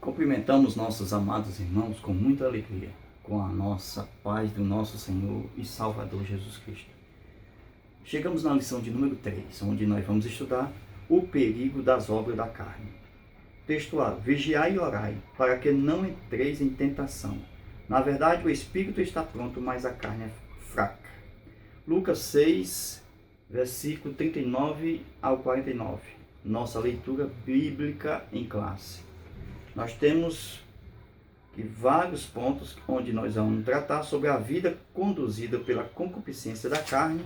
Cumprimentamos nossos amados irmãos com muita alegria, com a nossa paz do nosso Senhor e Salvador Jesus Cristo. Chegamos na lição de número 3, onde nós vamos estudar o perigo das obras da carne. Texto A: vigiai e orai, para que não entreis em tentação. Na verdade, o espírito está pronto, mas a carne é fraca. Lucas 6, versículo 39 ao 49. Nossa leitura bíblica em classe. Nós temos vários pontos onde nós vamos tratar sobre a vida conduzida pela concupiscência da carne,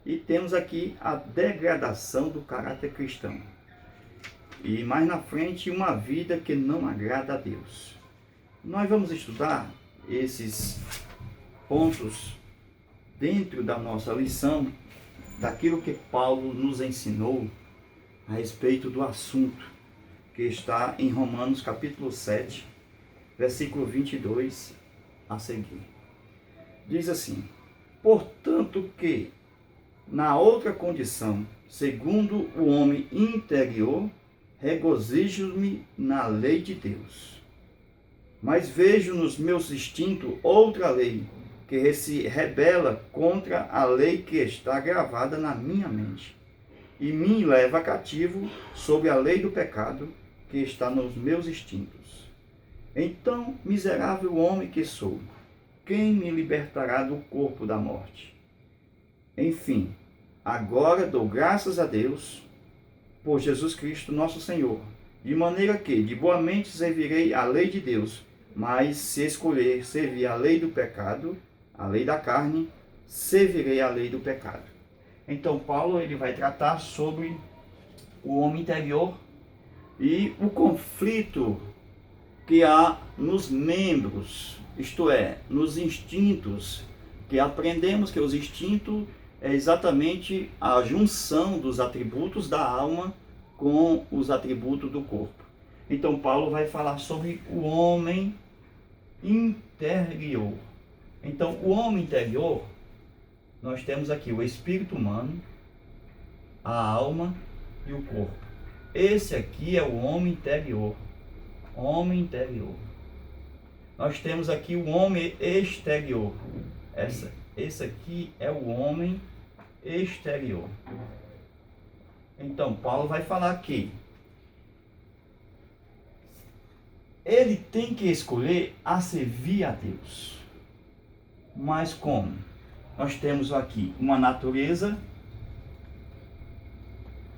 e temos aqui a degradação do caráter cristão. E mais na frente, uma vida que não agrada a Deus. Nós vamos estudar esses pontos dentro da nossa lição, daquilo que Paulo nos ensinou a respeito do assunto, que está em Romanos capítulo 7, versículo 22 a seguir. Diz assim: portanto que, na outra condição, segundo o homem interior, regozijo-me na lei de Deus. Mas vejo nos meus instintos outra lei, que se rebela contra a lei que está gravada na minha mente, e me leva cativo sobre a lei do pecado que está nos meus instintos. Então, miserável homem que sou, quem me libertará do corpo da morte? Enfim, agora dou graças a Deus por Jesus Cristo nosso Senhor, de maneira que de boa mente servirei a lei de Deus, mas se escolher servir a lei do pecado, a lei da carne, servirei a lei do pecado. Então Paulo ele vai tratar sobre o homem interior e o conflito que há nos membros, isto é, nos instintos, que aprendemos que os instintos é exatamente a junção dos atributos da alma com os atributos do corpo. Então Paulo vai falar sobre o homem interior. Então o homem interior, nós temos aqui o espírito humano, a alma e o corpo. Esse aqui é o homem interior. Homem interior. Nós temos aqui o homem exterior. Esse aqui é o homem exterior. Então, Paulo vai falar que ele tem que escolher a servir a Deus. Mas como? Nós temos aqui uma natureza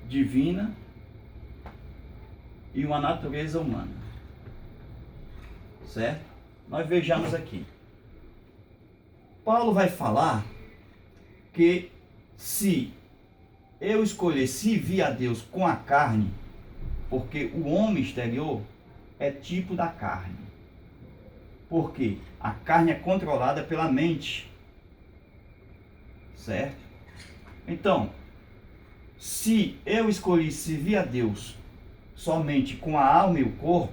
divina e uma natureza humana, certo? Nós vejamos aqui. Paulo vai falar que se eu escolher servir a Deus com a carne, porque o homem exterior é tipo da carne, porque a carne é controlada pela mente, certo? Então, se eu escolher servir a Deus somente com a alma e o corpo,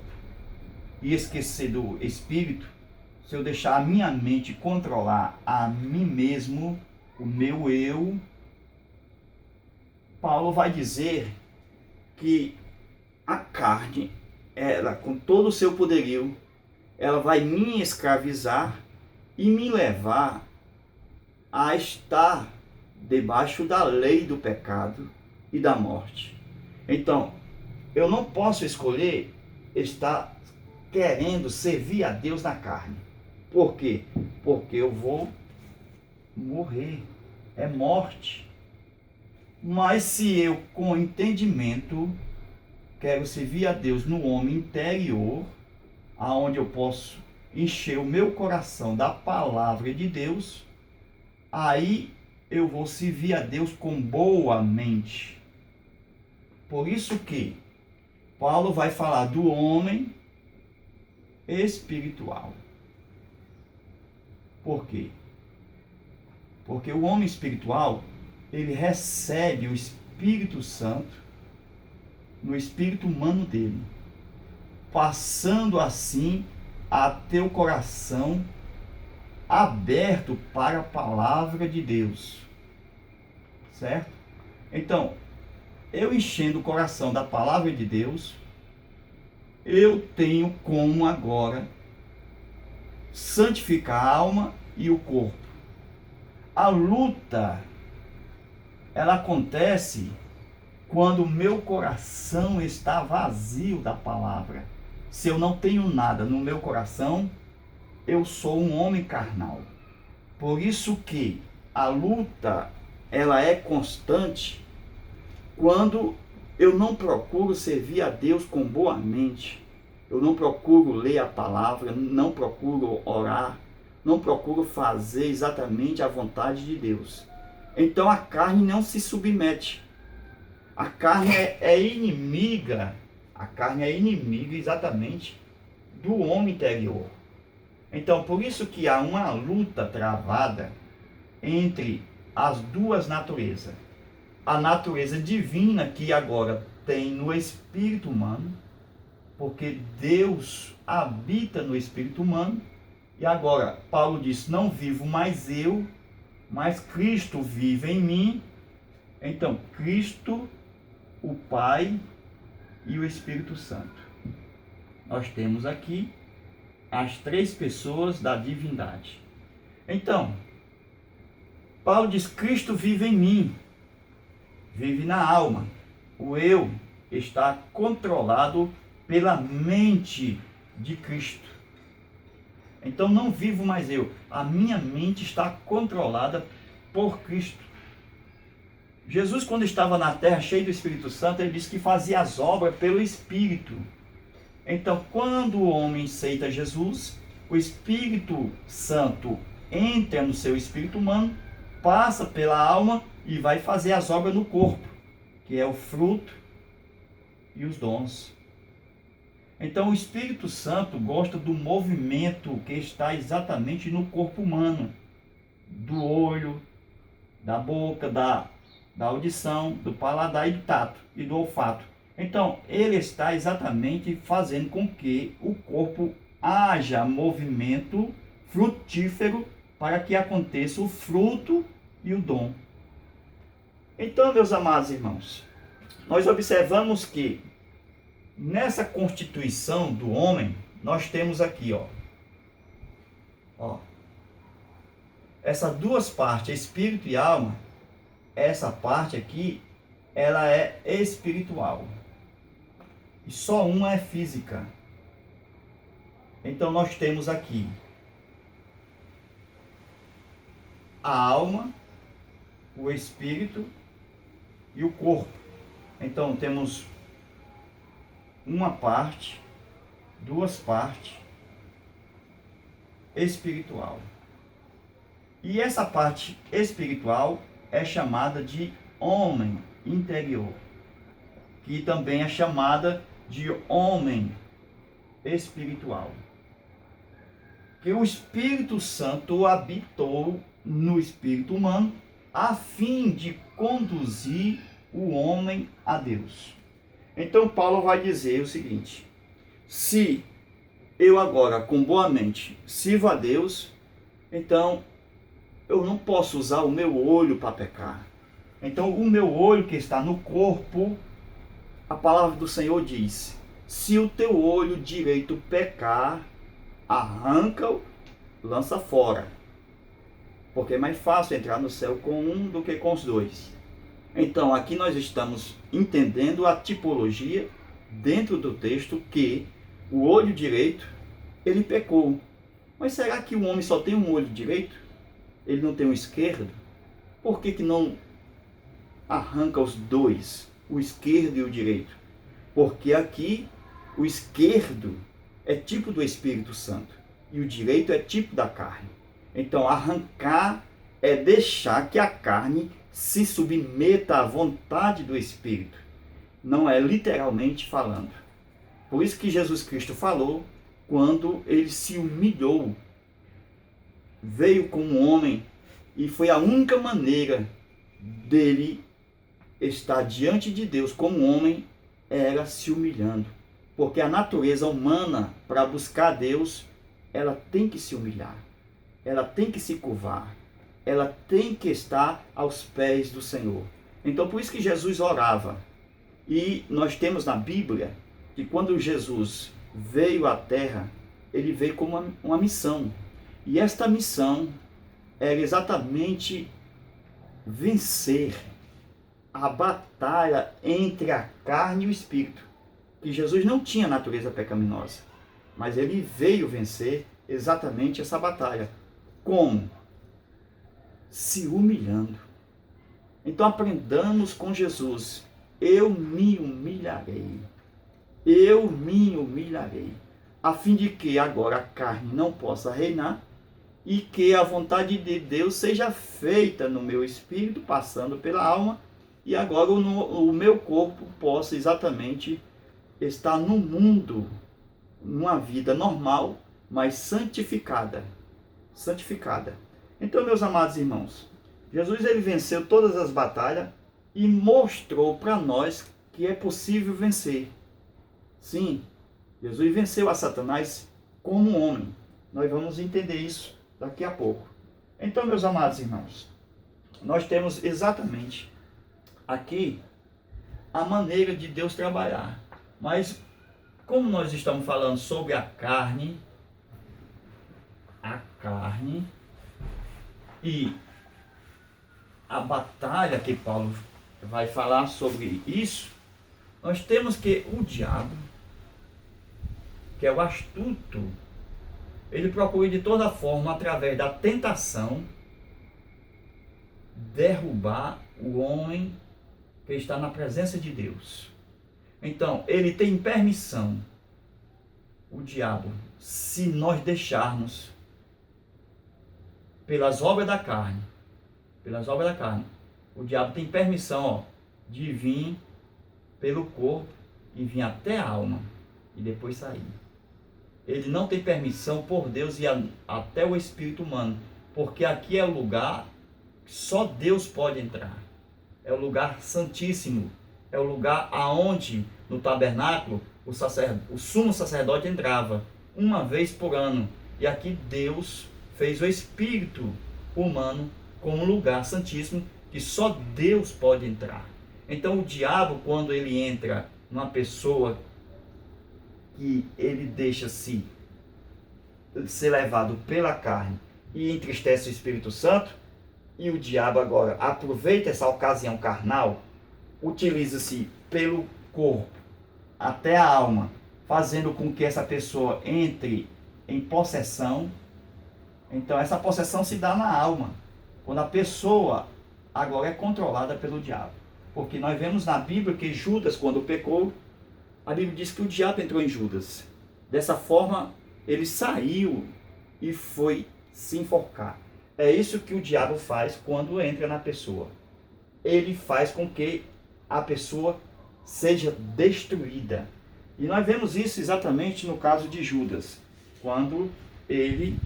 e esquecer do espírito, se eu deixar a minha mente controlar a mim mesmo, o meu eu, Paulo vai dizer que a carne, ela com todo o seu poderio, ela vai me escravizar e me levar a estar debaixo da lei do pecado e da morte. Então, eu não posso escolher estar querendo servir a Deus na carne. Por quê? Porque eu vou morrer. É morte. Mas se eu, com entendimento, quero servir a Deus no homem interior, aonde eu posso encher o meu coração da palavra de Deus, aí eu vou servir a Deus com boa mente. Por isso que Paulo vai falar do homem espiritual. Por quê? Porque o homem espiritual, ele recebe o Espírito Santo no espírito humano dele, passando assim a ter o coração aberto para a palavra de Deus, certo? Então, eu enchendo o coração da palavra de Deus, eu tenho como agora santificar a alma e o corpo. A luta, ela acontece quando o meu coração está vazio da palavra. Se eu não tenho nada no meu coração, eu sou um homem carnal. Por isso que a luta, ela é constante quando eu não procuro servir a Deus com boa mente. Eu não procuro ler a palavra, não procuro orar, não procuro fazer exatamente a vontade de Deus. Então a carne não se submete. A carne é inimiga exatamente do homem interior. Então, por isso que há uma luta travada entre as duas naturezas. A natureza divina que agora tem no espírito humano, porque Deus habita no espírito humano, e agora Paulo diz, não vivo mais eu, mas Cristo vive em mim. Então, Cristo, o Pai e o Espírito Santo. Nós temos aqui as três pessoas da divindade. Então, Paulo diz, Cristo vive em mim, vive na alma. O eu está controlado pela mente de Cristo. Então não vivo mais eu, a minha mente está controlada por Cristo. Jesus, quando estava na terra cheio do Espírito Santo, ele disse que fazia as obras pelo Espírito. Então, quando o homem aceita Jesus, o Espírito Santo entra no seu espírito humano, passa pela alma e vai fazer as obras no corpo, que é o fruto e os dons. Então, o Espírito Santo gosta do movimento que está exatamente no corpo humano, do olho, da boca, da audição, do paladar e do tato e do olfato. Então, ele está exatamente fazendo com que o corpo haja movimento frutífero para que aconteça o fruto e o dom. Então, meus amados irmãos, nós observamos que nessa constituição do homem, nós temos aqui, essas duas partes, espírito e alma. Essa parte aqui, ela é espiritual. E só uma é física. Então nós temos aqui a alma, o espírito e o corpo. Então temos uma parte, duas partes espiritual. E essa parte espiritual é chamada de homem interior, que também é chamada de homem espiritual. Que o Espírito Santo habitou no espírito humano a fim de conduzir o homem a Deus. Então Paulo vai dizer o seguinte: se eu agora com boa mente sirvo a Deus, então eu não posso usar o meu olho para pecar. Então o meu olho que está no corpo, a palavra do Senhor diz, se o teu olho direito pecar, arranca-o, lança fora. Porque é mais fácil entrar no céu com um do que com os dois. Então aqui nós estamos entendendo a tipologia dentro do texto que o olho direito, ele pecou. Mas será que o homem só tem um olho direito? Ele não tem um esquerdo? Por que não arranca os dois, o esquerdo e o direito? Porque aqui o esquerdo é tipo do Espírito Santo e o direito é tipo da carne. Então arrancar é deixar que a carne se submeta à vontade do Espírito. Não é literalmente falando. Por isso que Jesus Cristo falou quando ele se humilhou. Veio como homem e foi a única maneira dele estar diante de Deus como homem, era se humilhando. Porque a natureza humana, para buscar Deus, ela tem que se humilhar. Ela tem que se curvar. Ela tem que estar aos pés do Senhor. Então por isso que Jesus orava. E nós temos na Bíblia que quando Jesus veio à Terra, ele veio com uma missão. E esta missão era exatamente vencer a batalha entre a carne e o espírito. Que Jesus não tinha natureza pecaminosa, mas ele veio vencer exatamente essa batalha. Como? Se humilhando. Então aprendamos com Jesus. Eu me humilharei. Eu me humilharei. A fim de que agora a carne não possa reinar e que a vontade de Deus seja feita no meu espírito, passando pela alma, e agora o meu corpo possa exatamente estar no mundo, numa vida normal, mas santificada. Santificada. Então, meus amados irmãos, Jesus ele venceu todas as batalhas e mostrou para nós que é possível vencer. Sim, Jesus venceu a Satanás como homem. Nós vamos entender isso daqui a pouco. Então, meus amados irmãos, nós temos exatamente aqui a maneira de Deus trabalhar. Mas, como nós estamos falando sobre a carne e a batalha que Paulo vai falar sobre isso, nós temos que o diabo, que é o astuto, ele procura de toda forma, através da tentação, derrubar o homem que está na presença de Deus. Então, ele tem permissão, o diabo, se nós deixarmos pelas obras da carne, o diabo tem permissão, de vir pelo corpo e vir até a alma e depois sair. Ele não tem permissão por Deus ir até o espírito humano, porque aqui é o lugar que só Deus pode entrar. É o lugar santíssimo, é o lugar aonde no tabernáculo o sumo sacerdote entrava uma vez por ano. E aqui Deus fez o espírito humano como lugar santíssimo que só Deus pode entrar. Então o diabo, quando ele entra numa pessoa que ele deixa-se ser levado pela carne e entristece o Espírito Santo, e o diabo agora aproveita essa ocasião carnal, utiliza-se pelo corpo até a alma, fazendo com que essa pessoa entre em possessão. Então essa possessão se dá na alma, quando a pessoa agora é controlada pelo diabo. Porque nós vemos na Bíblia que Judas, quando pecou, a Bíblia diz que o diabo entrou em Judas. Dessa forma, ele saiu e foi se enforcar. É isso que o diabo faz quando entra na pessoa. Ele faz com que a pessoa seja destruída. E nós vemos isso exatamente no caso de Judas, quando ele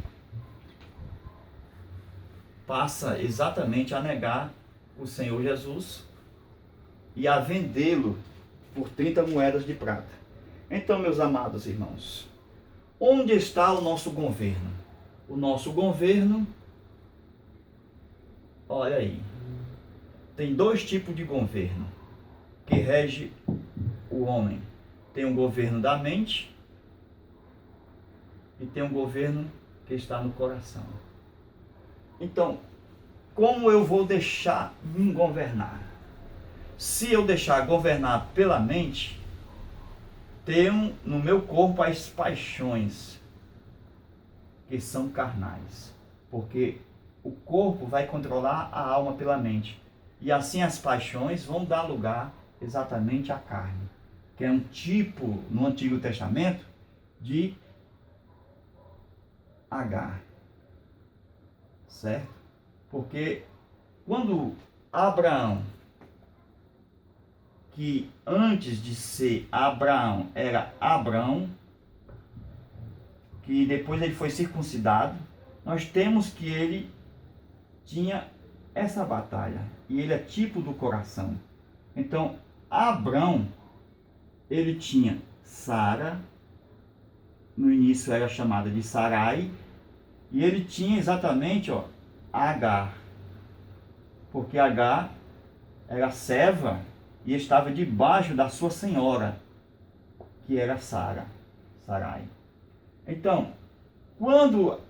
passa exatamente a negar o Senhor Jesus e a vendê-lo por 30 moedas de prata. Então, meus amados irmãos, onde está o nosso governo? O nosso governo, olha aí, tem dois tipos de governo que rege o homem. Tem um governo da mente e tem um governo que está no coração. Então, como eu vou deixar me governar? Se eu deixar governar pela mente, tenho no meu corpo as paixões que são carnais, porque o corpo vai controlar a alma pela mente, e assim as paixões vão dar lugar exatamente à carne, que é um tipo no Antigo Testamento de Agar, certo? Porque quando Abraão, que antes de ser Abraão era Abrão, que depois ele foi circuncidado, nós temos que ele tinha essa batalha, e ele é tipo do coração. Então, Abrão, ele tinha Sara, no início era chamada de Sarai, e ele tinha exatamente Agar, porque Agar era serva e estava debaixo da sua senhora. que era Sarai. Então, quando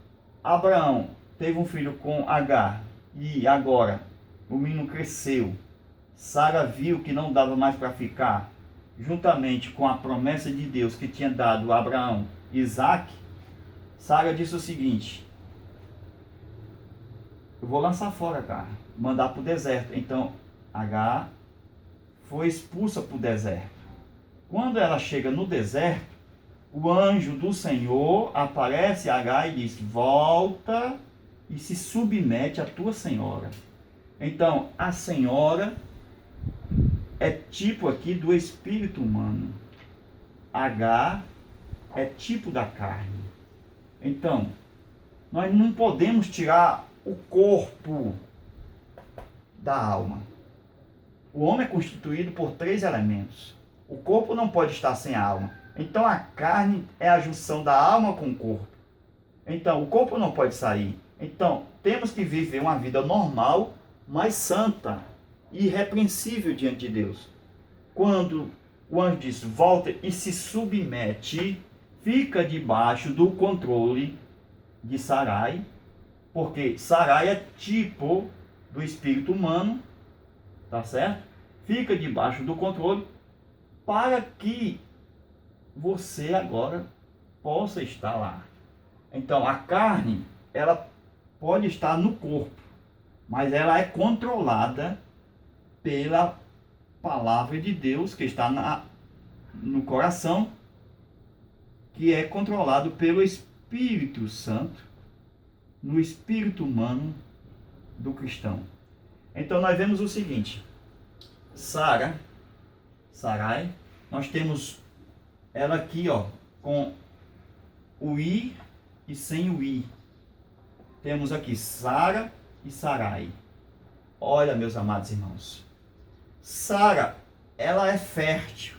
Abraão teve um filho com Agar, e agora o menino cresceu, Sara viu que não dava mais para ficar, juntamente com a promessa de Deus que tinha dado a Abraão Isaac, Sara disse o seguinte: eu vou lançar fora Agar, mandar para o deserto. Então Agar foi expulsa para o deserto. Quando ela chega no deserto, o anjo do Senhor aparece a Agar e diz: volta e se submete à tua senhora. Então a senhora é tipo aqui do espírito humano. Agar é tipo da carne. Então, nós não podemos tirar o corpo da alma. O homem é constituído por 3 elementos. O corpo não pode estar sem a alma. Então a carne é a junção da alma com o corpo. Então o corpo não pode sair. Então temos que viver uma vida normal, mas santa, irrepreensível diante de Deus. Quando o anjo diz: volta e se submete, fica debaixo do controle de Sarai, porque Sarai é tipo do espírito humano, tá certo? Fica debaixo do controle para que você agora possa estar lá. Então a carne, ela pode estar no corpo, mas ela é controlada pela palavra de Deus que está no coração, que é controlado pelo Espírito Santo, no espírito humano do cristão. Então nós vemos o seguinte: Sarai, nós temos ela aqui, ó, com o I e sem o I. Temos aqui Sara e Sarai. Olha, meus amados irmãos, Sara, ela é fértil.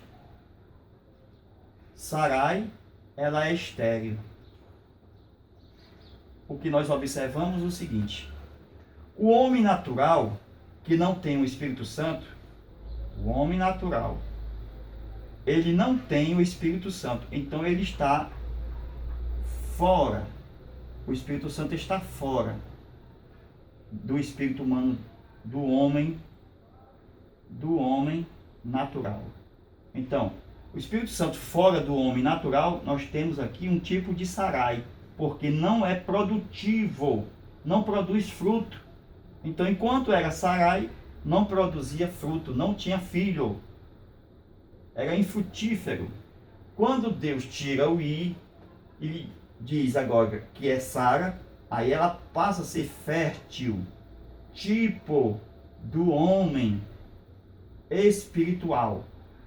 Sarai, ela é estéril. O que nós observamos é o seguinte: o homem natural, que não tem o Espírito Santo, o homem natural, ele não tem o Espírito Santo, então ele está fora. O Espírito Santo está fora do espírito humano, do homem natural. Então, o Espírito Santo fora do homem natural, nós temos aqui um tipo de Sarai, porque não é produtivo, não produz fruto. Então, enquanto era Sarai, não produzia fruto, não tinha filho, era infrutífero. Quando Deus tira o I e diz agora que é Sara, aí ela passa a ser fértil, tipo do homem espiritual,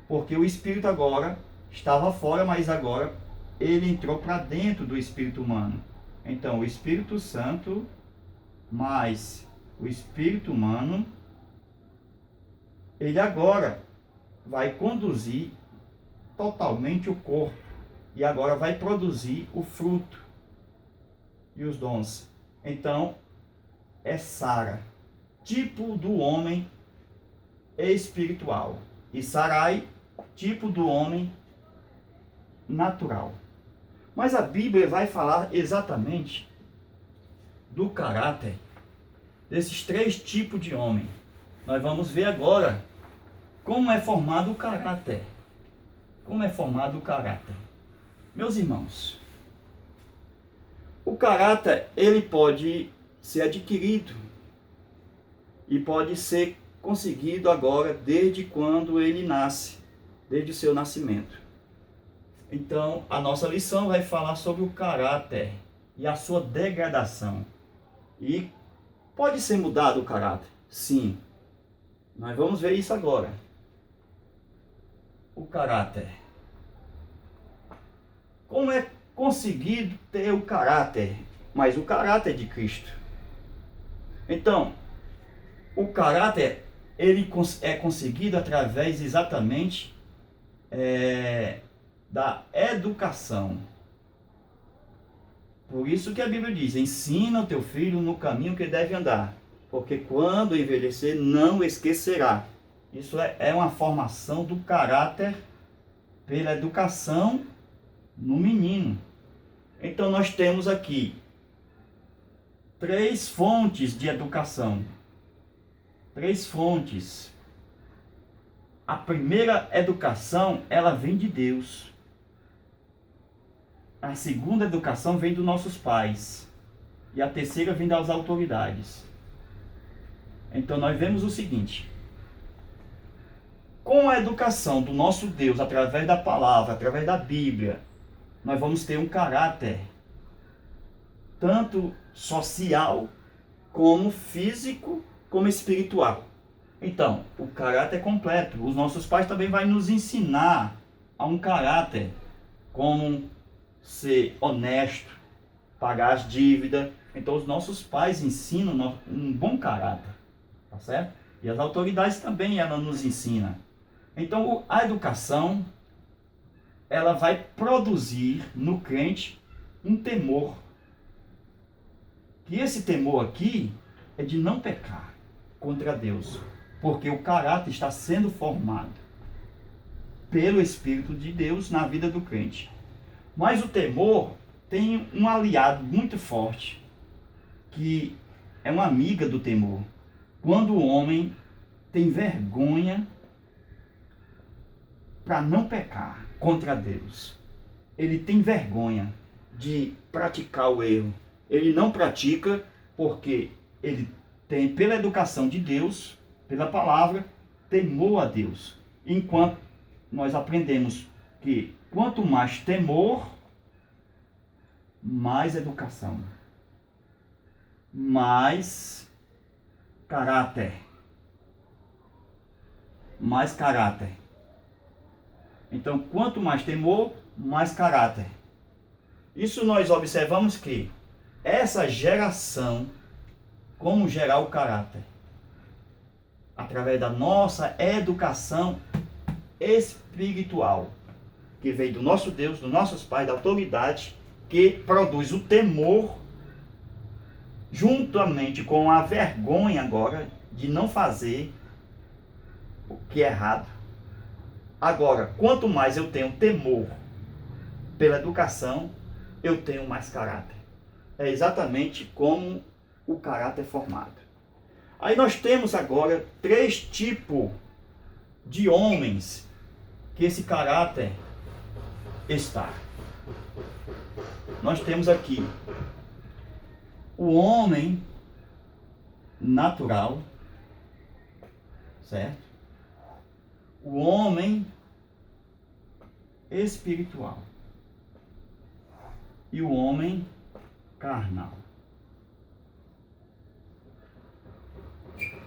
porque o espírito agora estava fora, mas agora ele entrou para dentro do espírito humano. Então o Espírito Santo mais o espírito humano, ele agora vai conduzir totalmente o corpo e agora vai produzir o fruto e os dons. Então é Sara, tipo do homem espiritual, e Sarai, tipo do homem natural. Mas a Bíblia vai falar exatamente do caráter desses 3 tipos de homem. Nós vamos ver agora como é formado o caráter. Como é formado o caráter. Meus irmãos, o caráter, ele pode ser adquirido e pode ser conseguido agora desde quando ele nasce, desde o seu nascimento. Então, a nossa lição vai falar sobre o caráter e a sua degradação. E pode ser mudado o caráter? Sim. Nós vamos ver isso agora. O caráter. Como é conseguido ter o caráter? Mas o caráter de Cristo. Então, o caráter, ele é conseguido através exatamente da educação. Por isso que a Bíblia diz: ensina o teu filho no caminho que deve andar, porque quando envelhecer não esquecerá. Isso é uma formação do caráter pela educação no menino. Então nós temos aqui 3 fontes de educação. 3 fontes. A primeira educação, ela vem de Deus. A segunda educação vem dos nossos pais. E a terceira vem das autoridades. Então nós vemos o seguinte: com a educação do nosso Deus, através da palavra, através da Bíblia, nós vamos ter um caráter tanto social, como físico, como espiritual. Então, o caráter é completo. Os nossos pais também vão nos ensinar a um caráter, como ser honesto, pagar as dívidas. Então, os nossos pais ensinam um bom caráter, tá certo? E as autoridades também, elas nos ensinam. Então, a educação, ela vai produzir no crente um temor. E esse temor aqui é de não pecar contra Deus, porque o caráter está sendo formado pelo Espírito de Deus na vida do crente. Mas o temor tem um aliado muito forte, que é uma amiga do temor. Quando o homem tem vergonha para não pecar contra Deus, ele tem vergonha de praticar o erro. Ele não pratica porque ele tem, pela educação de Deus, pela palavra, temor a Deus. Enquanto nós aprendemos que quanto mais temor, mais educação, mais caráter. Mais caráter. Então, quanto mais temor, mais caráter. Isso nós observamos que essa geração, como gerar o caráter? Através da nossa educação espiritual, que veio do nosso Deus, dos nossos pais, da autoridade, que produz o temor, juntamente com a vergonha agora de não fazer o que é errado. Agora, quanto mais eu tenho temor pela educação, eu tenho mais caráter. É exatamente como o caráter é formado. Aí nós temos agora 3 tipos de homens que esse caráter está. Nós temos aqui o homem natural, certo? O homem espiritual e o homem carnal.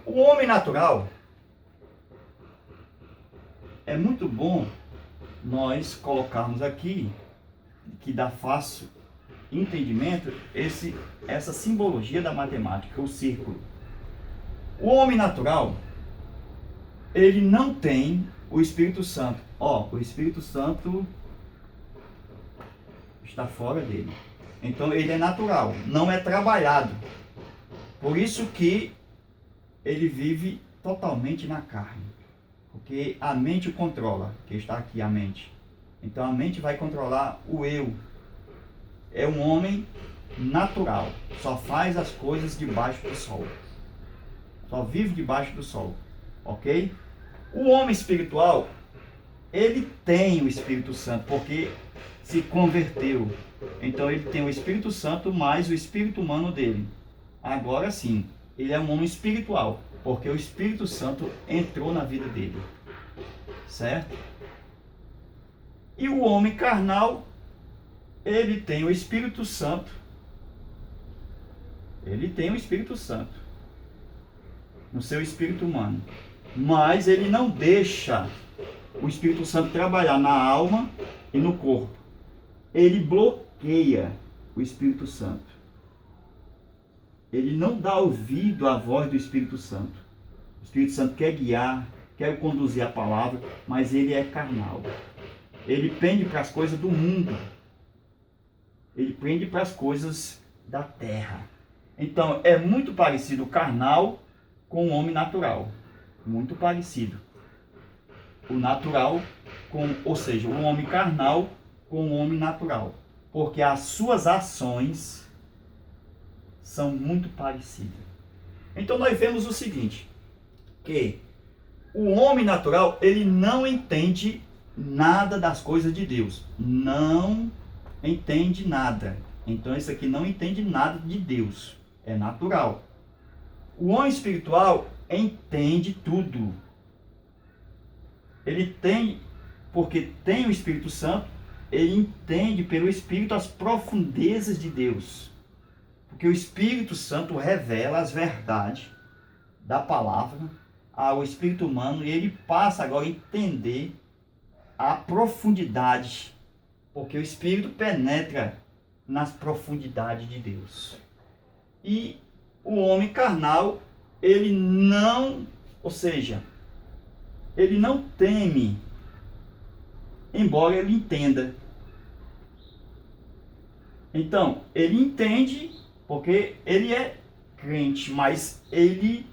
O homem natural é muito bom nós colocarmos aqui, que dá fácil entendimento, essa simbologia da matemática, o círculo. O homem natural, ele não tem o Espírito Santo. O Espírito Santo está fora dele. Então ele é natural, não é trabalhado. Por isso que ele vive totalmente na carne. Porque a mente o controla, que está aqui a mente. Então a mente vai controlar o eu. É um homem natural, só faz as coisas debaixo do sol. Só vive debaixo do sol, ok? O homem espiritual, ele tem o Espírito Santo, porque se converteu. Então ele tem o Espírito Santo mais o espírito humano dele. Agora sim, ele é um homem espiritual, porque o Espírito Santo entrou na vida dele. Certo? E o homem carnal, ele tem o Espírito Santo. Ele tem o Espírito Santo no seu espírito humano. Mas ele não deixa o Espírito Santo trabalhar na alma e no corpo. Ele bloqueia o Espírito Santo. Ele não dá ouvido à voz do Espírito Santo. O Espírito Santo quer guiar, quer conduzir a palavra, mas ele é carnal. Ele pende para as coisas do mundo. Ele pende para as coisas da terra. Então, é muito parecido o carnal com o homem natural. Muito parecido. O natural ou seja, o homem carnal com o homem natural, porque as suas ações são muito parecidas. Então nós vemos o seguinte, que o homem natural, ele não entende nada das coisas de Deus. Não entende nada. Então esse aqui não entende nada de Deus. É natural. O homem espiritual entende tudo. Ele tem, porque tem o Espírito Santo, ele entende pelo Espírito as profundezas de Deus. Porque o Espírito Santo revela as verdades da palavra ao espírito humano e ele passa agora a entender a profundidade, porque o Espírito penetra nas profundidades de Deus. E o homem carnal, ele não, ou seja, ele não teme, embora ele entenda. Então, ele entende porque ele é crente, mas ele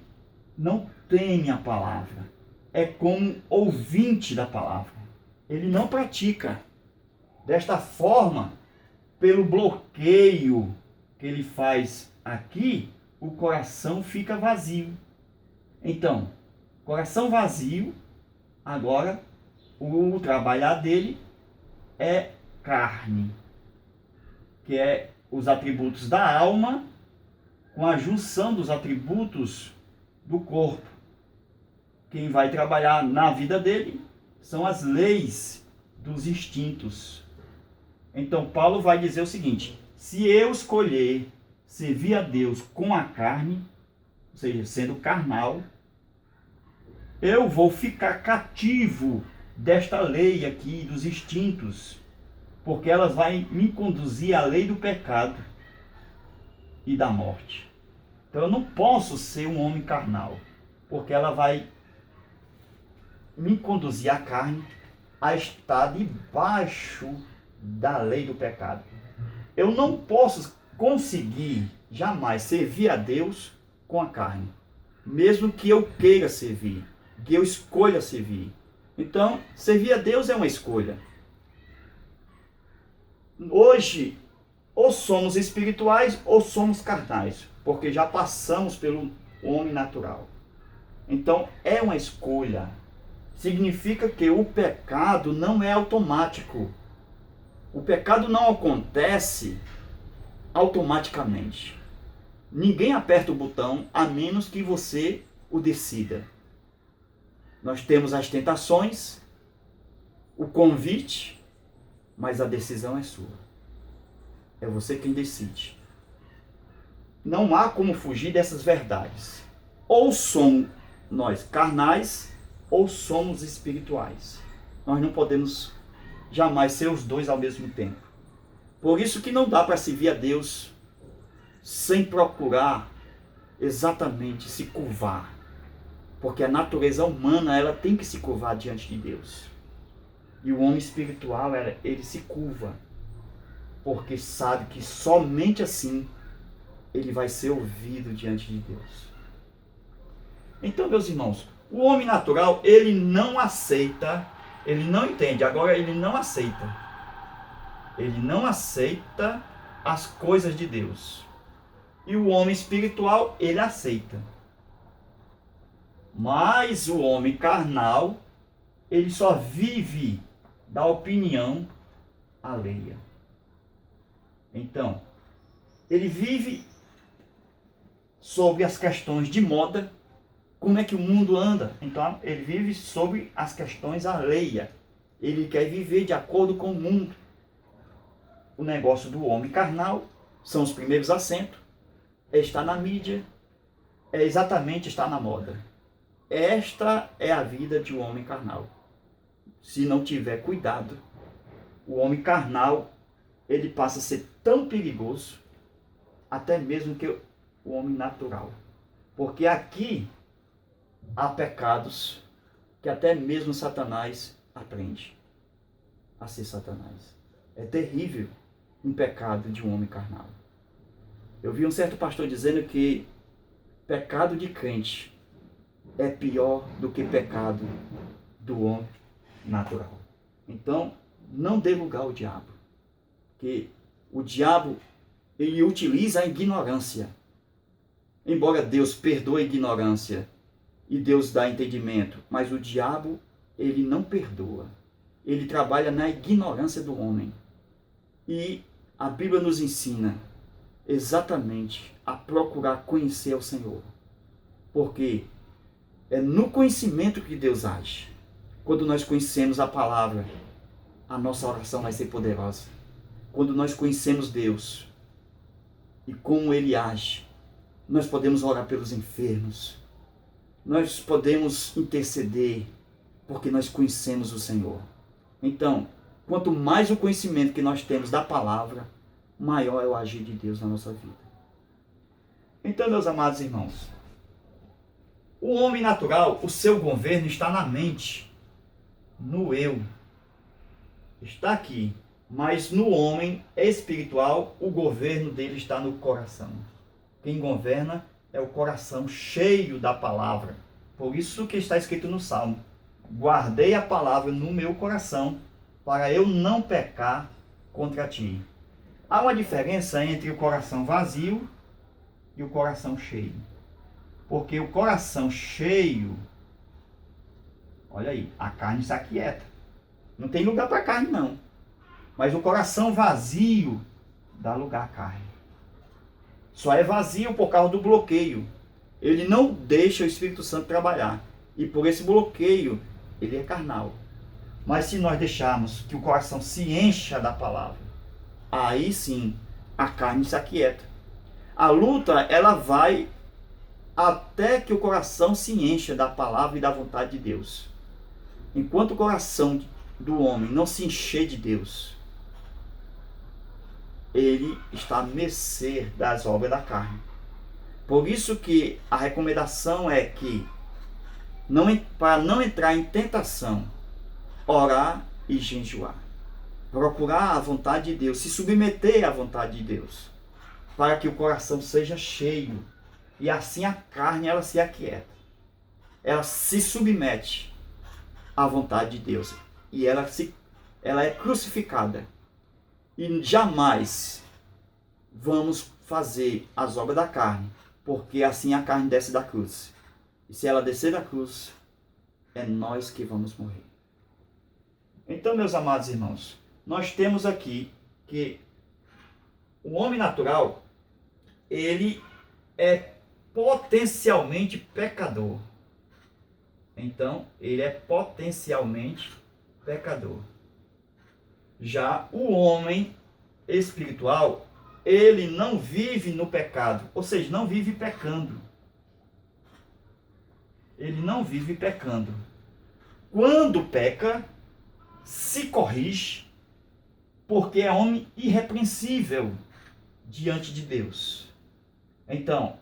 não teme a palavra. É como ouvinte da palavra. Ele não pratica. Desta forma, pelo bloqueio que ele faz aqui, o coração fica vazio. Então, coração vazio, agora o trabalhar dele é carne, que é os atributos da alma com a junção dos atributos do corpo. Quem vai trabalhar na vida dele são as leis dos instintos. Então Paulo vai dizer o seguinte: se eu escolher servir a Deus com a carne, ou seja, sendo carnal, eu vou ficar cativo desta lei aqui dos instintos, porque elas vão me conduzir à lei do pecado e da morte. Então eu não posso ser um homem carnal, porque ela vai me conduzir à carne a estar debaixo da lei do pecado. Eu não posso conseguir jamais servir a Deus com a carne, mesmo que eu queira servir, que eu escolha servir. Então, servir a Deus é uma escolha. Hoje, ou somos espirituais ou somos carnais, porque já passamos pelo homem natural. Então, é uma escolha. Significa que o pecado não é automático. O pecado não acontece automaticamente. Ninguém aperta o botão a menos que você o decida. Nós temos as tentações, o convite, mas a decisão é sua. É você quem decide. Não há como fugir dessas verdades. Ou somos nós carnais, ou somos espirituais. Nós não podemos jamais ser os dois ao mesmo tempo. Por isso que não dá para servir a Deus sem procurar exatamente se curvar. Porque a natureza humana, ela tem que se curvar diante de Deus. E o homem espiritual, ele se curva. Porque sabe que somente assim ele vai ser ouvido diante de Deus. Então, meus irmãos, o homem natural, ele não aceita, ele não entende, agora ele não aceita. Ele não aceita as coisas de Deus. E o homem espiritual, ele aceita. Mas o homem carnal, ele só vive da opinião alheia. Então, ele vive sobre as questões de moda, como é que o mundo anda. Então, ele vive sobre as questões alheias. Ele quer viver de acordo com o mundo. O negócio do homem carnal são os primeiros assentos, é estar na mídia, é exatamente estar na moda. Esta é a vida de um homem carnal. Se não tiver cuidado, o homem carnal, ele passa a ser tão perigoso, até mesmo que o homem natural. Porque aqui há pecados que até mesmo Satanás aprende a ser Satanás. É terrível um pecado de um homem carnal. Eu vi um certo pastor dizendo que pecado de crente é pior do que pecado do homem natural. Então, não dê lugar ao diabo. Porque o diabo, ele utiliza a ignorância. Embora Deus perdoe a ignorância e Deus dá entendimento, mas o diabo, ele não perdoa. Ele trabalha na ignorância do homem. E a Bíblia nos ensina exatamente a procurar conhecer o Senhor. Porque é no conhecimento que Deus age. Quando nós conhecemos a palavra, a nossa oração vai ser poderosa. Quando nós conhecemos Deus e como Ele age, nós podemos orar pelos enfermos. Nós podemos interceder porque nós conhecemos o Senhor. Então, quanto mais o conhecimento que nós temos da palavra, maior é o agir de Deus na nossa vida. Então, meus amados irmãos, o homem natural, o seu governo está na mente, no eu. Está aqui. Mas no homem espiritual, o governo dele está no coração. Quem governa é o coração cheio da palavra. Por isso que está escrito no Salmo: guardei a palavra no meu coração, para eu não pecar contra ti. Há uma diferença entre o coração vazio e o coração cheio. Porque o coração cheio, olha aí, a carne se aquieta. Não tem lugar para carne, não. Mas o coração vazio dá lugar à carne. Só é vazio por causa do bloqueio. Ele não deixa o Espírito Santo trabalhar. E por esse bloqueio, ele é carnal. Mas se nós deixarmos que o coração se encha da palavra, aí sim a carne se aquieta. A luta, ela vai até que o coração se encha da palavra e da vontade de Deus. Enquanto o coração do homem não se encher de Deus, ele está a mercê das obras da carne. Por isso que a recomendação é que, para não entrar em tentação, orar e jejuar. Procurar a vontade de Deus, se submeter à vontade de Deus, para que o coração seja cheio. E assim a carne, ela se aquieta. Ela se submete à vontade de Deus. E ela é crucificada. E jamais vamos fazer as obras da carne, porque assim a carne desce da cruz. E se ela descer da cruz, é nós que vamos morrer. Então, meus amados irmãos, nós temos aqui que o homem natural, ele é potencialmente pecador. Então, ele é potencialmente pecador. Já o homem espiritual, ele não vive no pecado, ou seja, não vive pecando. Ele não vive pecando. Quando peca, se corrige, porque é homem irrepreensível diante de Deus. Então,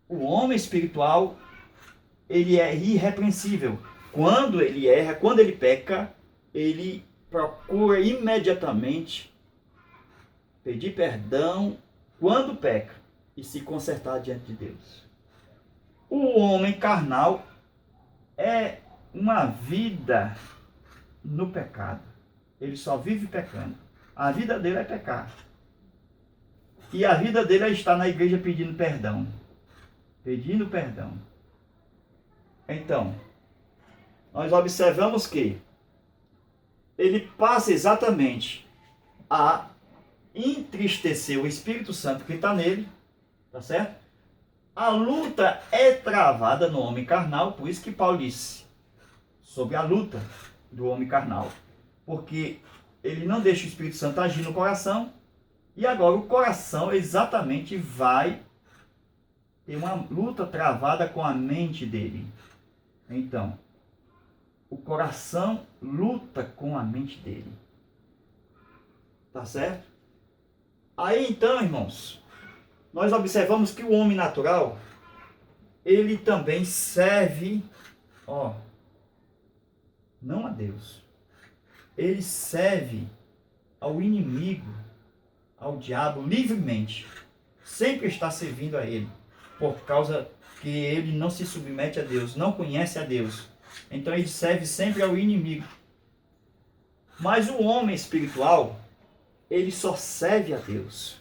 o homem espiritual, ele é irrepreensível. Quando ele erra, quando ele peca, ele procura imediatamente pedir perdão quando peca e se consertar diante de Deus. O homem carnal é uma vida no pecado. Ele só vive pecando. A vida dele é pecar. E a vida dele é estar na igreja pedindo perdão. Pedindo perdão. Então, nós observamos que ele passa exatamente a entristecer o Espírito Santo que está nele, tá certo? A luta é travada no homem carnal, por isso que Paulo disse sobre a luta do homem carnal, porque ele não deixa o Espírito Santo agir no coração, e agora o coração exatamente vai ter uma luta travada com a mente dele. Então, o coração luta com a mente dele. Tá certo? Aí então, irmãos, nós observamos que o homem natural, ele também serve, não a Deus. Ele serve ao inimigo, ao diabo, livremente. Sempre está servindo a ele, por causa que ele não se submete a Deus, não conhece a Deus. Então ele serve sempre ao inimigo. Mas o homem espiritual, ele só serve a Deus.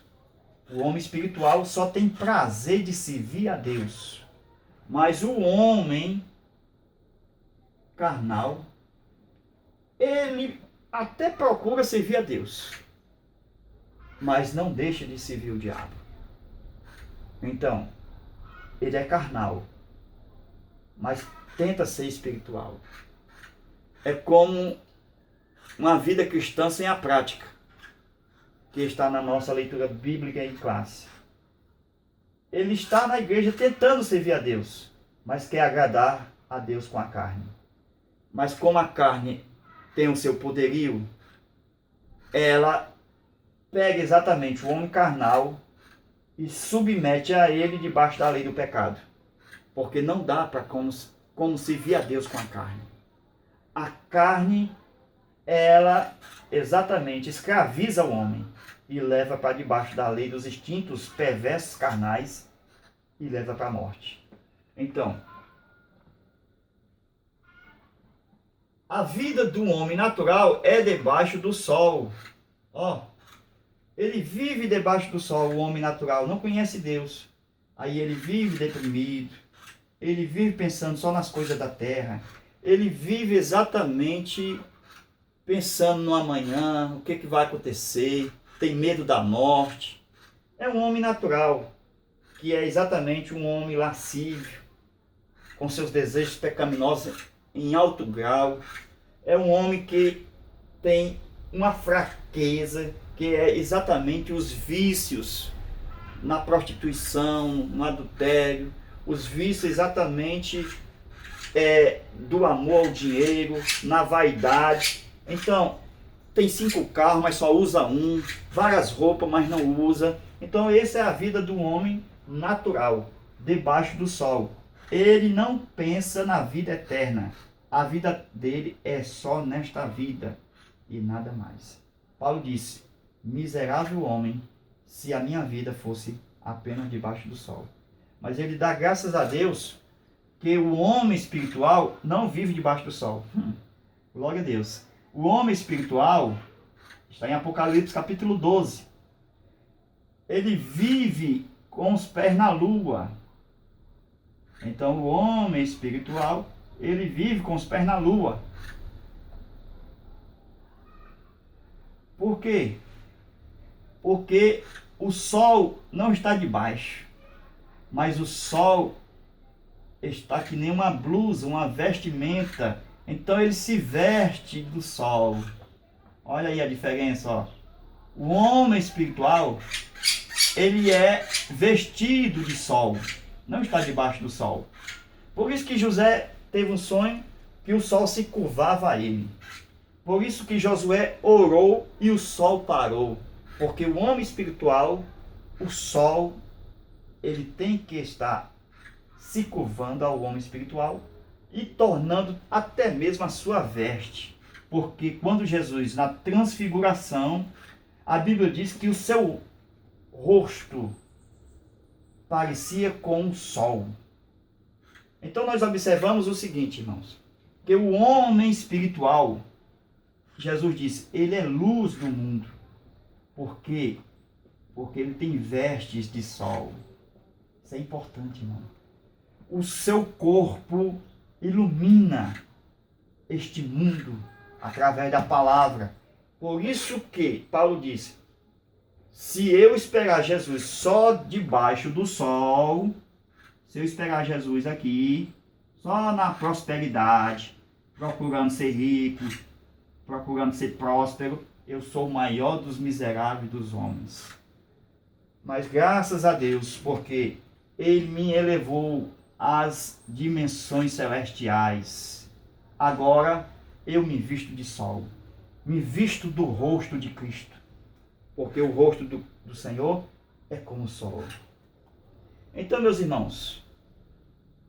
O homem espiritual só tem prazer de servir a Deus. Mas o homem carnal, ele até procura servir a Deus, mas não deixa de servir o diabo. Então, ele é carnal, mas tenta ser espiritual. É como uma vida cristã sem a prática, que está na nossa leitura bíblica em classe. Ele está na igreja tentando servir a Deus, mas quer agradar a Deus com a carne. Mas como a carne tem o seu poderio, ela pega exatamente o homem carnal e submete a ele debaixo da lei do pecado. Porque não dá para como servir a Deus com a carne. A carne, ela exatamente escraviza o homem e leva para debaixo da lei dos instintos perversos carnais e leva para a morte. Então, a vida do homem natural é debaixo do sol. Ele vive debaixo do sol, o homem natural, não conhece Deus. Aí ele vive deprimido, ele vive pensando só nas coisas da terra. Ele vive exatamente pensando no amanhã, o que vai acontecer, tem medo da morte. É um homem natural, que é exatamente um homem lascívio, com seus desejos pecaminosos em alto grau. É um homem que tem uma fraqueza, que é exatamente os vícios na prostituição, no adultério, os vícios exatamente do amor ao dinheiro, na vaidade. Então, tem 5 carros, mas só usa um, várias roupas, mas não usa. Então, essa é a vida do homem natural, debaixo do sol. Ele não pensa na vida eterna. A vida dele é só nesta vida e nada mais. Paulo disse: miserável homem, se a minha vida fosse apenas debaixo do sol. Mas ele dá graças a Deus que o homem espiritual não vive debaixo do sol. Glória a Deus. O homem espiritual, está em Apocalipse capítulo 12. Ele vive com os pés na lua. Então o homem espiritual, ele vive com os pés na lua. Por quê? Porque o sol não está debaixo, mas o sol está que nem uma blusa, uma vestimenta. Então ele se veste do sol. Olha aí a diferença, ó. O homem espiritual, ele é vestido de sol, não está debaixo do sol. Por isso que José teve um sonho que o sol se curvava a ele. Por isso que Josué orou e o sol parou. Porque o homem espiritual, o sol, ele tem que estar se curvando ao homem espiritual e tornando até mesmo a sua veste. Porque quando Jesus, na transfiguração, a Bíblia diz que o seu rosto parecia com o sol. Então nós observamos o seguinte, irmãos, que o homem espiritual, Jesus disse, ele é luz do mundo. Por quê? Porque ele tem vestes de sol. Isso é importante, irmão. O seu corpo ilumina este mundo através da palavra. Por isso que Paulo disse, se eu esperar Jesus só debaixo do sol, se eu esperar Jesus aqui, só na prosperidade, procurando ser rico, procurando ser próspero, eu sou o maior dos miseráveis dos homens. Mas graças a Deus, porque Ele me elevou às dimensões celestiais. Agora eu me visto de sol, me visto do rosto de Cristo, porque o rosto do Senhor é como o sol. Então, meus irmãos,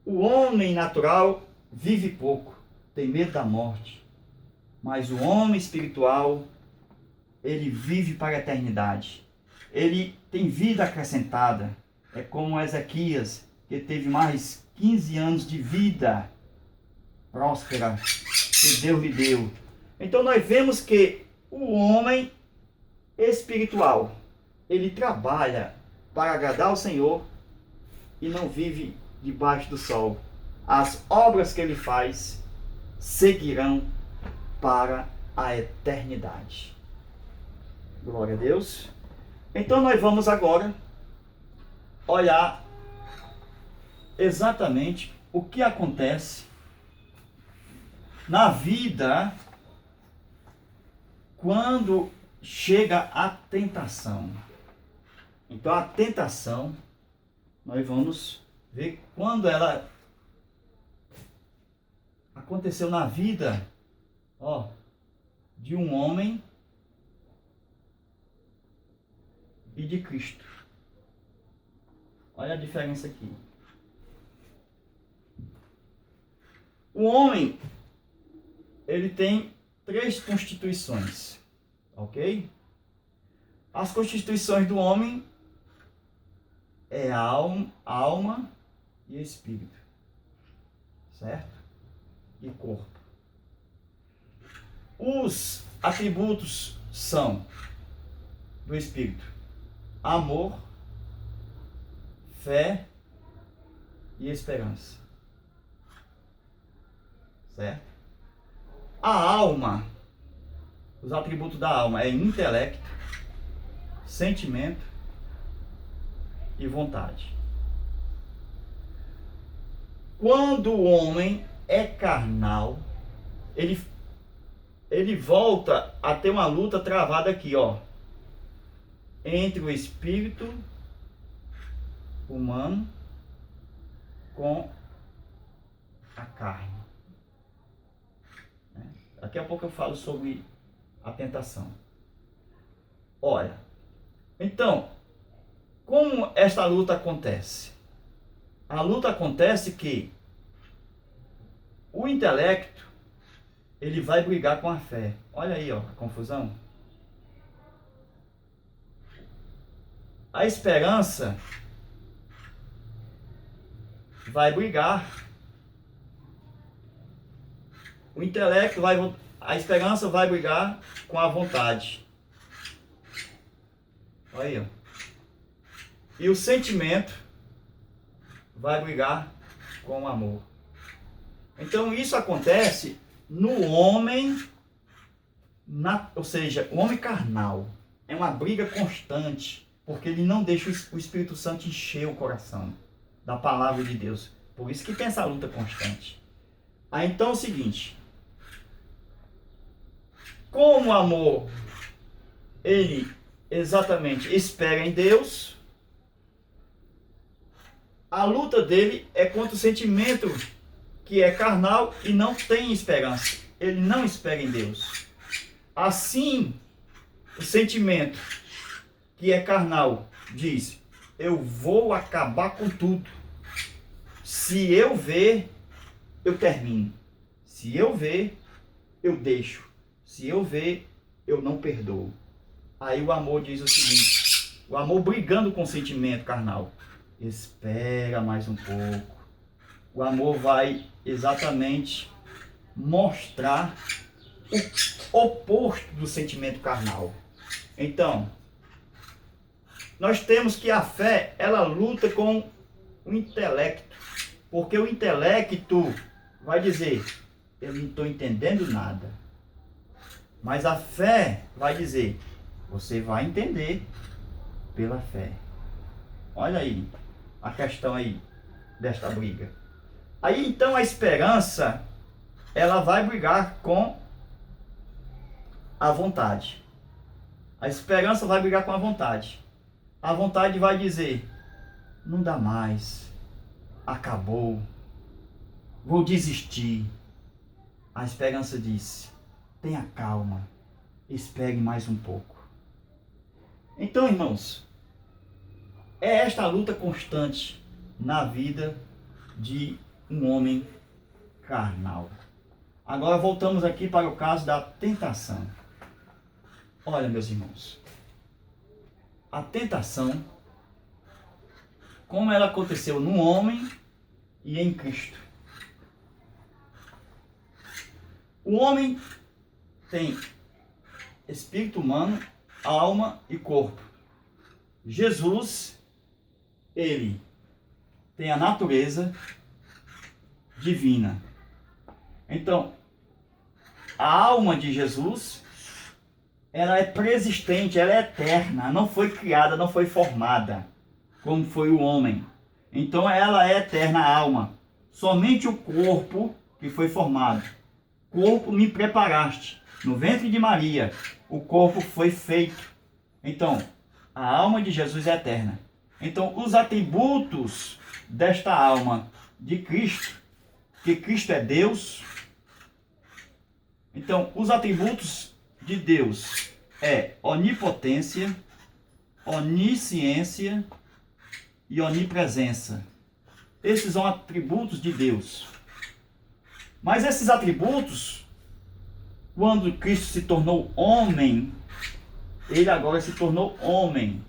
o homem natural vive pouco, tem medo da morte, mas o homem espiritual, ele vive para a eternidade. Ele tem vida acrescentada. É como Ezequias, que teve mais 15 anos de vida próspera que Deus lhe deu. Então nós vemos que o homem espiritual, ele trabalha para agradar ao Senhor e não vive debaixo do sol. As obras que ele faz seguirão para a eternidade. Glória a Deus. Então nós vamos agora olhar exatamente o que acontece na vida quando chega a tentação. Então a tentação, nós vamos ver quando ela aconteceu na vida, de um homem e de Cristo. Olha a diferença aqui. O homem, ele tem 3 constituições, ok? As constituições do homem é alma e espírito, certo? E corpo. Os atributos são do espírito: amor, fé e esperança, certo? A alma, os atributos da alma é intelecto, sentimento e vontade. Quando o homem é carnal, ele volta a ter uma luta travada aqui, entre o espírito humano com a carne. Daqui a pouco eu falo sobre a tentação. Olha, então, como esta luta acontece? A luta acontece que o intelecto, ele vai brigar com a fé. Olha aí, a confusão. A esperança vai brigar. O intelecto a esperança vai brigar com a vontade. Olha aí, E o sentimento vai brigar com o amor. Então isso acontece no homem, ou seja, o homem carnal. É uma briga constante, porque ele não deixa o Espírito Santo encher o coração da palavra de Deus. Por isso que tem essa luta constante. Aí então é o seguinte: como o amor, ele exatamente espera em Deus, a luta dele é contra o sentimento que é carnal e não tem esperança. Ele não espera em Deus. Assim, o sentimento que é carnal diz: eu vou acabar com tudo. Se eu ver, eu termino. Se eu ver, eu deixo. Se eu ver, eu não perdoo. Aí o amor diz o seguinte: o amor brigando com o sentimento carnal: espera mais um pouco. O amor vai exatamente mostrar o oposto do sentimento carnal. Então, nós temos que a fé, ela luta com o intelecto. Porque o intelecto vai dizer: eu não estou entendendo nada. Mas a fé vai dizer: você vai entender pela fé. Olha aí a questão aí desta briga. Aí então a esperança, ela vai brigar com a vontade. A esperança vai brigar com a vontade. A vontade vai dizer: não dá mais, acabou, vou desistir. A esperança diz: tenha calma, espere mais um pouco. Então, irmãos, é esta luta constante na vida de um homem carnal. Agora voltamos aqui para o caso da tentação. Olha, meus irmãos, a tentação, como ela aconteceu no homem e em Cristo. O homem tem espírito humano, alma e corpo. Jesus, ele tem a natureza divina. Então, a alma de Jesus, ela é preexistente, ela é eterna, não foi criada, não foi formada, como foi o homem. Então, ela é eterna, a alma. Somente o corpo que foi formado. Corpo me preparaste. No ventre de Maria, o corpo foi feito. Então, a alma de Jesus é eterna. Então, os atributos desta alma de Cristo, que Cristo é Deus. Então, os atributos de Deus é onipotência, onisciência e onipresença. Esses são atributos de Deus. Mas esses atributos, quando Cristo se tornou homem, ele agora se tornou homem.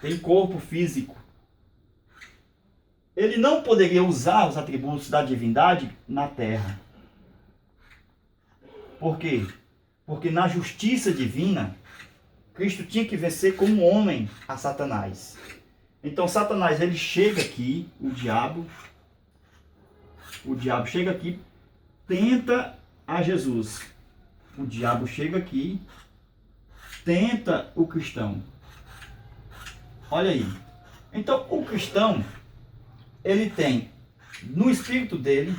Tem corpo físico. Ele não poderia usar os atributos da divindade na terra. Por quê? Porque na justiça divina, Cristo tinha que vencer como homem a Satanás. Então Satanás, ele chega aqui, o diabo chega aqui, tenta a Jesus. O diabo chega aqui, tenta o cristão. Olha aí. Então o cristão, ele tem no espírito dele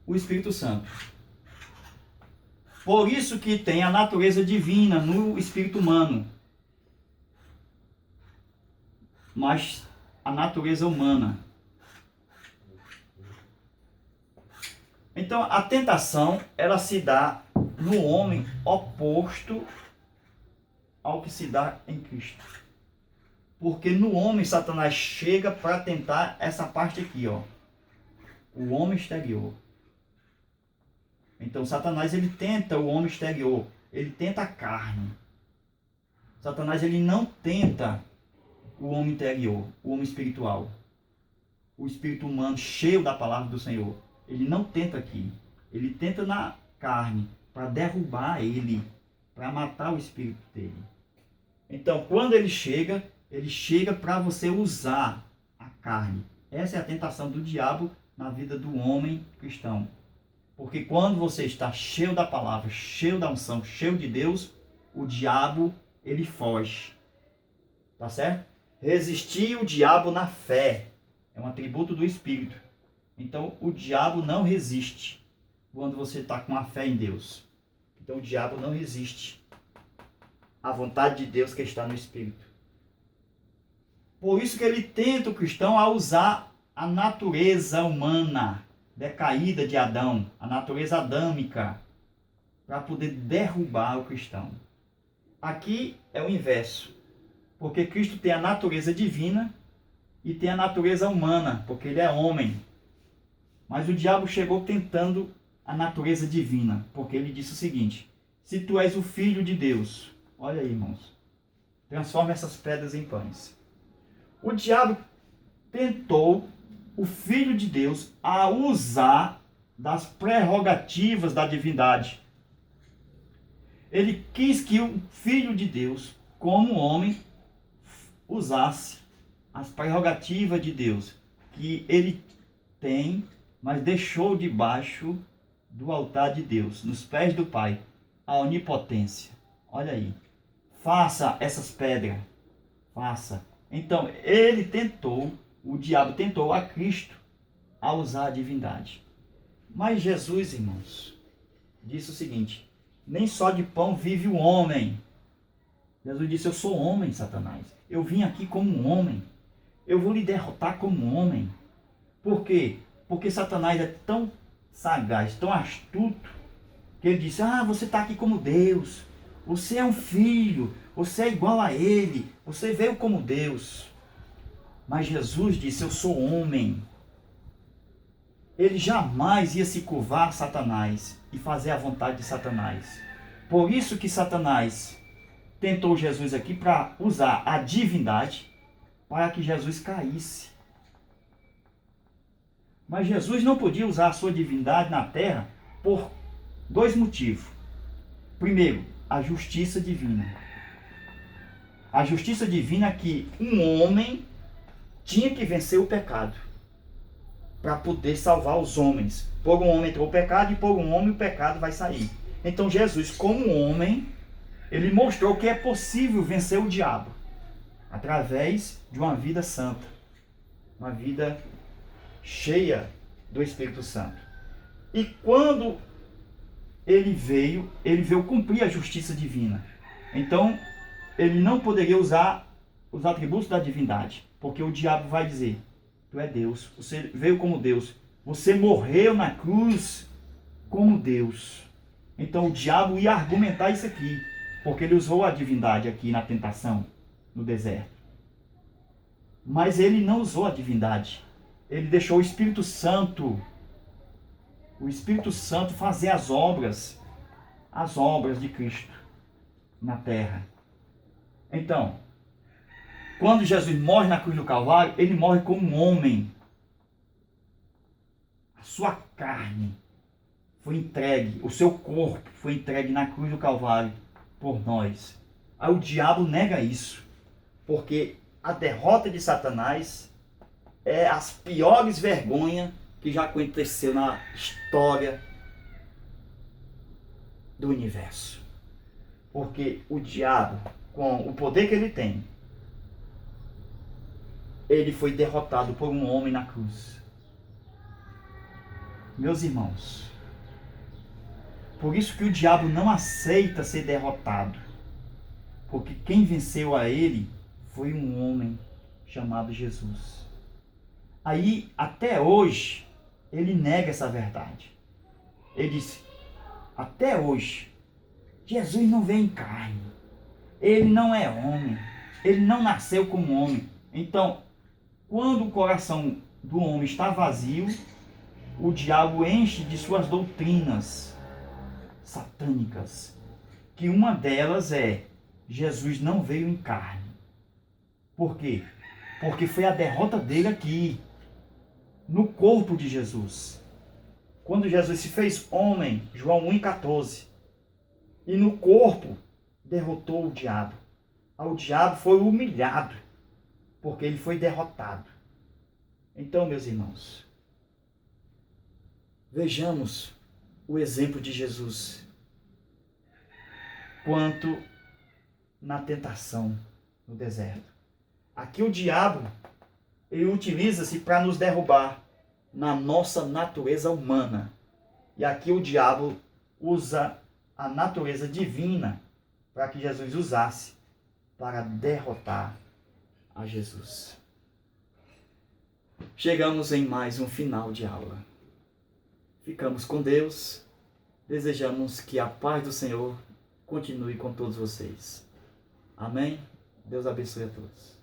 o Espírito Santo. Por isso que tem a natureza divina no espírito humano. Mas a natureza humana. Então a tentação, ela se dá no homem oposto ao que se dá em Cristo. Porque no homem Satanás chega para tentar essa parte aqui, ó. O homem exterior. Então Satanás, ele tenta o homem exterior, ele tenta a carne. Satanás, ele não tenta o homem interior, o homem espiritual. O espírito humano cheio da palavra do Senhor. Ele não tenta aqui. Ele tenta na carne para derrubar ele, para matar o espírito dele. Então, quando ele chega para você usar a carne. Essa é a tentação do diabo na vida do homem cristão. Porque quando você está cheio da palavra, cheio da unção, cheio de Deus, o diabo, ele foge. Tá certo? Resistir o diabo na fé. É um atributo do Espírito. Então, o diabo não resiste quando você está com a fé em Deus. Então, o diabo não resiste à vontade de Deus que está no Espírito. Por isso que ele tenta o cristão a usar a natureza humana decaída de Adão, a natureza adâmica, para poder derrubar o cristão. Aqui é o inverso, porque Cristo tem a natureza divina e tem a natureza humana, porque ele é homem. Mas o diabo chegou tentando a natureza divina, porque ele disse o seguinte: se tu és o filho de Deus, olha aí, irmãos, transforma essas pedras em pães. O diabo tentou o Filho de Deus a usar das prerrogativas da divindade. Ele quis que o Filho de Deus, como homem, usasse as prerrogativas de Deus, que ele tem, mas deixou debaixo do altar de Deus, nos pés do Pai, a onipotência. Olha aí. Faça essas pedras. Faça. Então, o diabo tentou a Cristo a usar a divindade. Mas Jesus, irmãos, disse o seguinte: nem só de pão vive o homem. Jesus disse: eu sou homem, Satanás. Eu vim aqui como um homem. Eu vou lhe derrotar como um homem. Por quê? Porque Satanás é tão sagaz, tão astuto, que ele disse: você está aqui como Deus. Você é um filho. Você é igual a ele. Você veio como Deus. Mas Jesus disse: eu sou homem. Ele jamais ia se curvar a Satanás e fazer a vontade de Satanás. Por isso que Satanás tentou Jesus aqui para usar a divindade para que Jesus caísse. Mas Jesus não podia usar a sua divindade na terra por dois motivos. Primeiro, a justiça divina. A justiça divina é que um homem tinha que vencer o pecado para poder salvar os homens. Por um homem entrou o pecado e por um homem o pecado vai sair. Então Jesus, como homem, ele mostrou que é possível vencer o diabo através de uma vida santa, uma vida cheia do Espírito Santo. E quando ele veio cumprir a justiça divina. Então, ele não poderia usar os atributos da divindade, porque o diabo vai dizer: tu é Deus, você veio como Deus, você morreu na cruz como Deus. Então o diabo ia argumentar isso aqui, porque ele usou a divindade aqui na tentação, no deserto. Mas ele não usou a divindade, ele deixou o Espírito Santo fazer as obras de Cristo na terra. Então, quando Jesus morre na cruz do Calvário, ele morre como um homem. A sua carne foi entregue, o seu corpo foi entregue na cruz do Calvário por nós. Aí o diabo nega isso, porque a derrota de Satanás é as piores vergonhas que já aconteceu na história do universo. Porque o diabo, com o poder que ele tem, ele foi derrotado por um homem na cruz. Meus irmãos, por isso que o diabo não aceita ser derrotado. Porque quem venceu a ele foi um homem chamado Jesus. Aí, até hoje, ele nega essa verdade. Ele disse: até hoje, Jesus não veio em carne. Ele não é homem. Ele não nasceu como homem. Então, quando o coração do homem está vazio, o diabo enche de suas doutrinas satânicas. Que uma delas é: Jesus não veio em carne. Por quê? Porque foi a derrota dele aqui, no corpo de Jesus. Quando Jesus se fez homem, João 1,14, e no corpo derrotou o diabo. O diabo foi humilhado, porque ele foi derrotado. Então, meus irmãos, vejamos o exemplo de Jesus quanto na tentação no deserto. Aqui o diabo, ele utiliza-se para nos derrubar na nossa natureza humana. E aqui o diabo usa a natureza divina para que Jesus usasse para derrotar a Jesus. Chegamos em mais um final de aula. Ficamos com Deus. Desejamos que a paz do Senhor continue com todos vocês. Amém? Deus abençoe a todos.